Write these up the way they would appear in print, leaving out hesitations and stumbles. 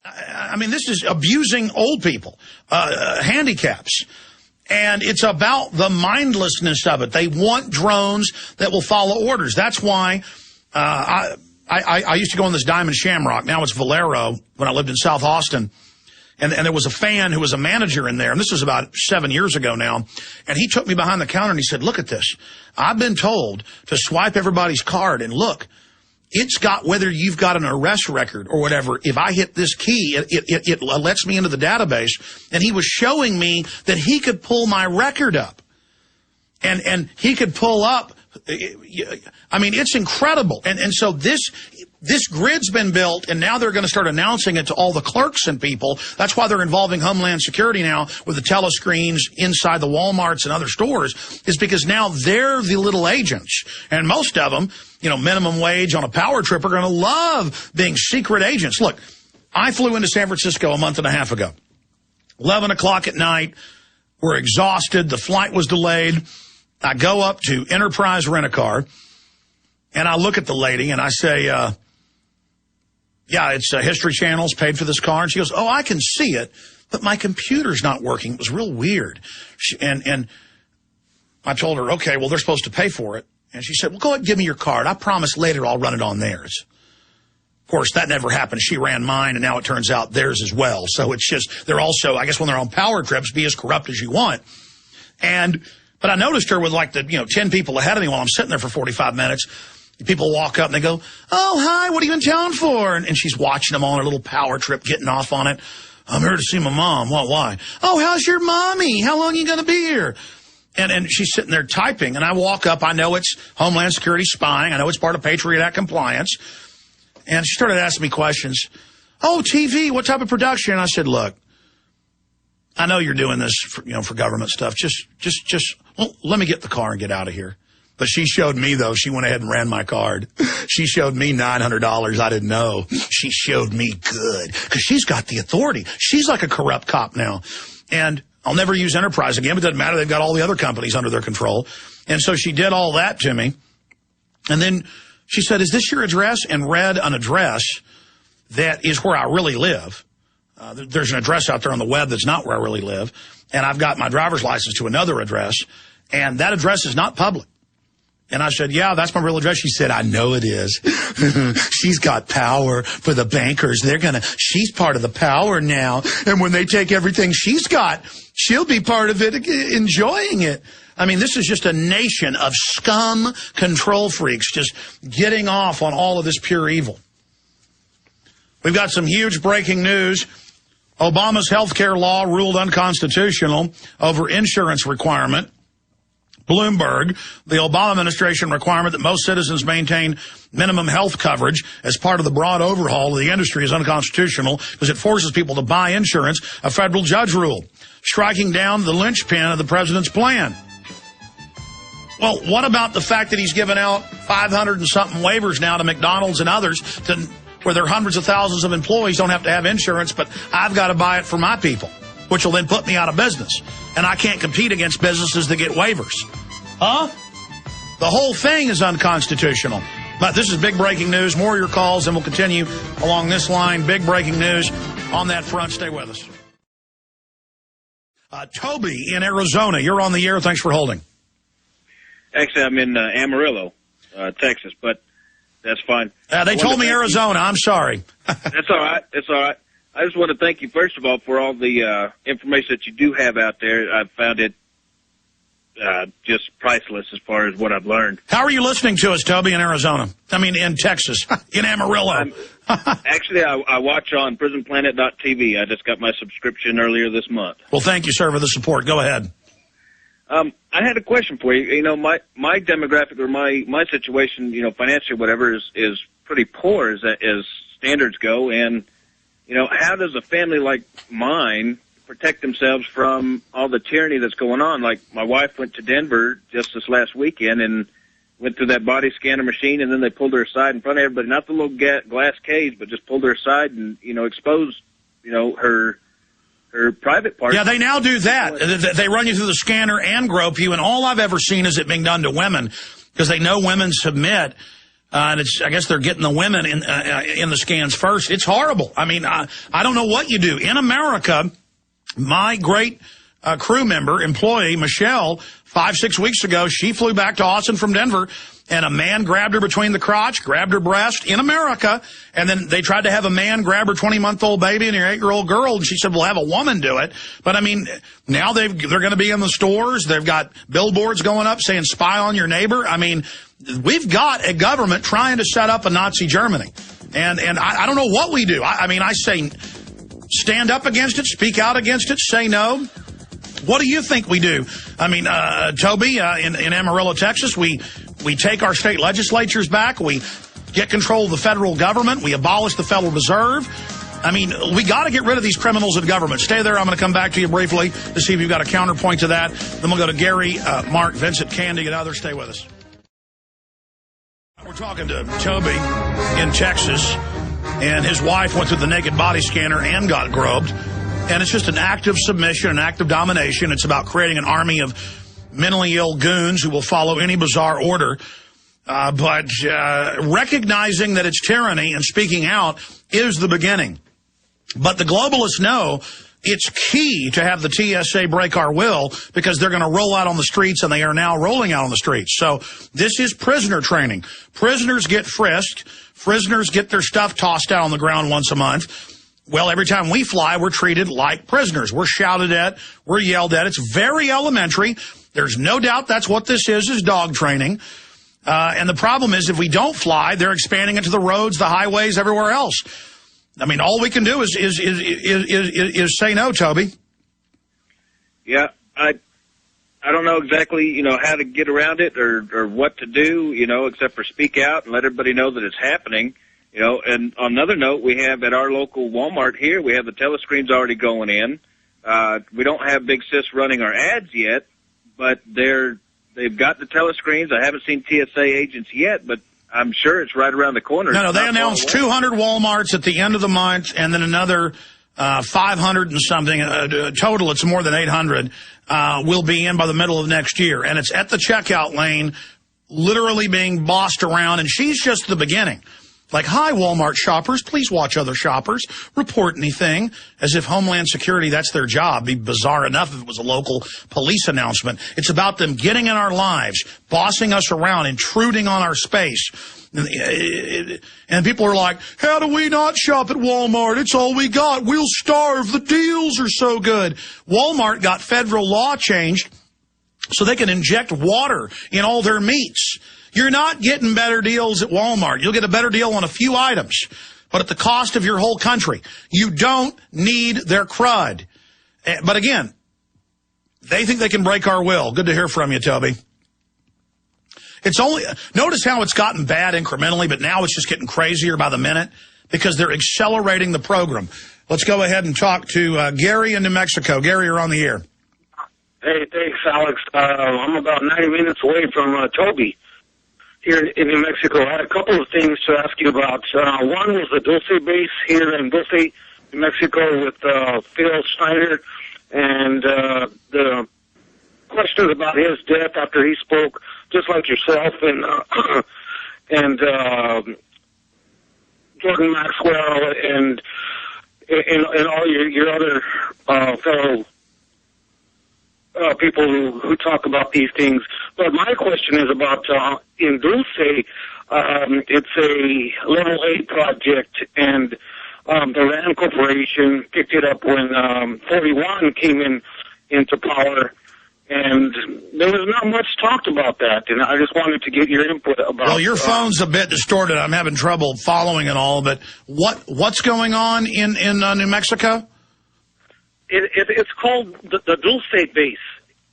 I mean, this is abusing old people, handicaps. And it's about the mindlessness of it. They want drones that will follow orders. That's why I used to go on this Diamond Shamrock. Now it's Valero when I lived in South Austin. And there was a fan who was a manager in there, and this was about 7 years ago now, and he took me behind the counter and he said, look at this. I've been told to swipe everybody's card, and look, it's got whether you've got an arrest record or whatever. If I hit this key, it lets me into the database. And he was showing me that he could pull my record up. And he could pull up, I mean, it's incredible. And so this grid's been built, and now they're going to start announcing it to all the clerks and people. That's why they're involving Homeland Security now with the telescreens inside the Walmarts and other stores, is because now they're the little agents. And most of them, you know, minimum wage on a power trip, are going to love being secret agents. Look, I flew into San Francisco a month and a half ago. 11 o'clock at night. We're exhausted. The flight was delayed. I go up to Enterprise Rent-A-Car, and I look at the lady, and I say, yeah, it's History Channel's paid for this car. And she goes, oh, I can see it, but my computer's not working. It was real weird. And I told her, okay, well, they're supposed to pay for it. And she said, well, go ahead and give me your card. I promise later I'll run it on theirs. Of course, that never happened. She ran mine, and now it turns out theirs as well. So it's just, they're also, I guess when they're on power trips, be as corrupt as you want. But I noticed her with like 10 people ahead of me while I'm sitting there for 45 minutes. People walk up and they go, oh, hi, what are you in town for? And she's watching them on her little power trip, getting off on it. I'm here to see my mom. Well, why? Oh, how's your mommy? How long are you going to be here? And she's sitting there typing, and I walk up. I know it's Homeland Security spying. I know it's part of Patriot Act compliance. And she started asking me questions. Oh, TV, what type of production? And I said, look, I know you're doing this for government stuff. Well, let me get the car and get out of here. But she showed me, though. She went ahead and ran my card. She showed me $900 I didn't know. She showed me good because she's got the authority. She's like a corrupt cop now. And I'll never use Enterprise again, but it doesn't matter. They've got all the other companies under their control. And so she did all that to me. And then she said, is this your address? And read an address that is where I really live. There's an address out there on the web that's not where I really live. And I've got my driver's license to another address. And that address is not public. And I said, yeah, that's my real address. She said, I know it is. She's got power for the bankers. She's part of the power now. And when they take everything she's got, she'll be part of it, enjoying it. I mean, this is just a nation of scum control freaks just getting off on all of this pure evil. We've got some huge breaking news. Obama's health care law ruled unconstitutional over insurance requirement. Bloomberg, the Obama administration requirement that most citizens maintain minimum health coverage as part of the broad overhaul of the industry is unconstitutional because it forces people to buy insurance, a federal judge ruled, striking down the linchpin of the president's plan. Well, what about the fact that he's given out 500 and something waivers now to McDonald's and others where their hundreds of thousands of employees don't have to have insurance, but I've got to buy it for my people, which will then put me out of business. And I can't compete against businesses that get waivers. Huh? The whole thing is unconstitutional. But this is big breaking news. More of your calls, and we'll continue along this line. Big breaking news on that front. Stay with us. Toby in Arizona, you're on the air. Thanks for holding. Actually, I'm in Amarillo, Texas, but that's fine. They told me Arizona. I'm sorry. That's all right. That's all right. I just want to thank you, first of all, for all the information that you do have out there. I've found it just priceless as far as what I've learned. How are you listening to us, Toby, in Arizona? I mean, in Texas, in Amarillo. Actually, I watch on prisonplanet.tv. I just got my subscription earlier this month. Well, thank you, sir, for the support. Go ahead. I had a question for you. You know, my demographic or my situation, financially, whatever, is pretty poor as standards go. And, how does a family like mine protect themselves from all the tyranny that's going on? Like, my wife went to Denver just this last weekend and went through that body scanner machine, and then they pulled her aside in front of everybody, not the little glass cage, but just pulled her aside and, exposed, her private parts. Yeah, they now do that. They run you through the scanner and grope you, and all I've ever seen is it being done to women because they know women submit And I guess they're getting the women in the scans first. It's horrible. I mean, I don't know what you do. In America, my great crew member, employee, Michelle, 5-6 weeks ago, she flew back to Austin from Denver, and a man grabbed her between the crotch, grabbed her breast in America, and then they tried to have a man grab her 20-month-old baby and her 8-year-old girl, and she said, well, have a woman do it. But, I mean, now they're going to be in the stores. They've got billboards going up saying, spy on your neighbor. I mean, we've got a government trying to set up a Nazi Germany. And I don't know what we do. I mean, I say stand up against it, speak out against it, say no. What do you think we do? I mean, Toby, in Amarillo, Texas, we take our state legislatures back. We get control of the federal government. We abolish the Federal Reserve. I mean, we got to get rid of these criminals in government. Stay there. I'm going to come back to you briefly to see if you've got a counterpoint to that. Then we'll go to Gary, Mark, Vincent, Candy, and others. Stay with us. We're talking to Toby in Texas, and his wife went through the naked body scanner and got groped. And it's just an act of submission, an act of domination. It's about creating an army of mentally ill goons who will follow any bizarre order. But recognizing that it's tyranny and speaking out is the beginning. But the globalists know it's key to have the TSA break our will, because they're going to roll out on the streets, and they are now rolling out on the streets. So this is prisoner training. Prisoners get frisked. Prisoners get their stuff tossed out on the ground once a month. Well, every time we fly, we're treated like prisoners. We're shouted at. We're yelled at. It's very elementary. There's no doubt that's what this is dog training. And the problem is, if we don't fly, they're expanding it to the roads, the highways, everywhere else. I mean, all we can do is say no, Toby. Yeah, I don't know exactly, how to get around it or what to do, except for speak out and let everybody know that it's happening. And on another note, we have at our local Walmart here, we have the telescreens already going in. We don't have Big Sis running our ads yet, but they've got the telescreens. I haven't seen TSA agents yet, but I'm sure it's right around the corner. No, they announced 200 Walmarts at the end of the month, and then another 500 and something. Total, it's more than 800, will be in by the middle of next year. And it's at the checkout lane, literally being bossed around, and she's just the beginning. Like, hi, Walmart shoppers, please watch other shoppers, report anything, as if Homeland Security, that's their job. It'd be bizarre enough if it was a local police announcement. It's about them getting in our lives, bossing us around, intruding on our space. And people are like, how do we not shop at Walmart? It's all we got. We'll starve. The deals are so good. Walmart got federal law changed so they can inject water in all their meats. You're not getting better deals at Walmart. You'll get a better deal on a few items, but at the cost of your whole country. You don't need their crud. But again, they think they can break our will. Good to hear from you, Toby. Notice how it's gotten bad incrementally, but now it's just getting crazier by the minute because they're accelerating the program. Let's go ahead and talk to Gary in New Mexico. Gary, you're on the air. Hey, thanks, Alex. I'm about 90 minutes away from Toby here in New Mexico. I had a couple of things to ask you about. One was the Dulce base here in Dulce, New Mexico, with Phil Schneider, and the questions about his death after he spoke, just like yourself, and Jordan Maxwell, and all your other fellow people who talk about these things. But my question is about in Dulce, it's a level 8 project, and the Rand Corporation picked it up when 41 came into power, and there was not much talked about that, and I just wanted to get your input about. Well, your phone's a bit distorted. I'm having trouble following it all, but what's going on in New Mexico? It's called the Dulce base.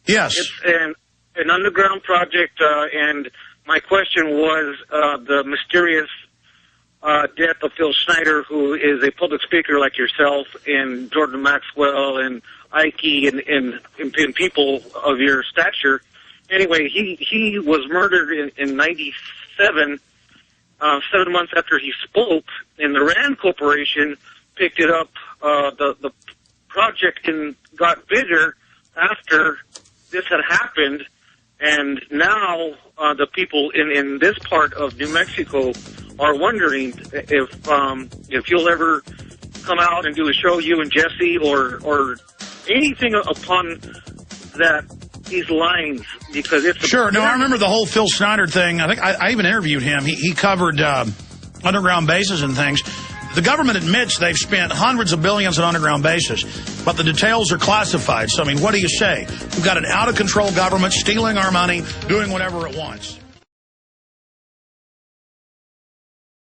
Yes. It's an underground project, and my question was the mysterious death of Phil Schneider, who is a public speaker like yourself, and Jordan Maxwell, and Ike, and people of your stature. Anyway, he was murdered in 97, 7 months after he spoke, and the Rand Corporation picked it up. The project got bigger after this had happened, And now the people in this part of New Mexico are wondering if you'll ever come out and do a show, you and Jesse, or anything upon these lines, because it's sure. No, I remember the whole Phil Snyder thing. I think I even interviewed him. He covered underground bases and things. The government admits they've spent hundreds of billions on underground bases, but the details are classified. So, I mean, what do you say? We've got an out-of-control government stealing our money, doing whatever it wants.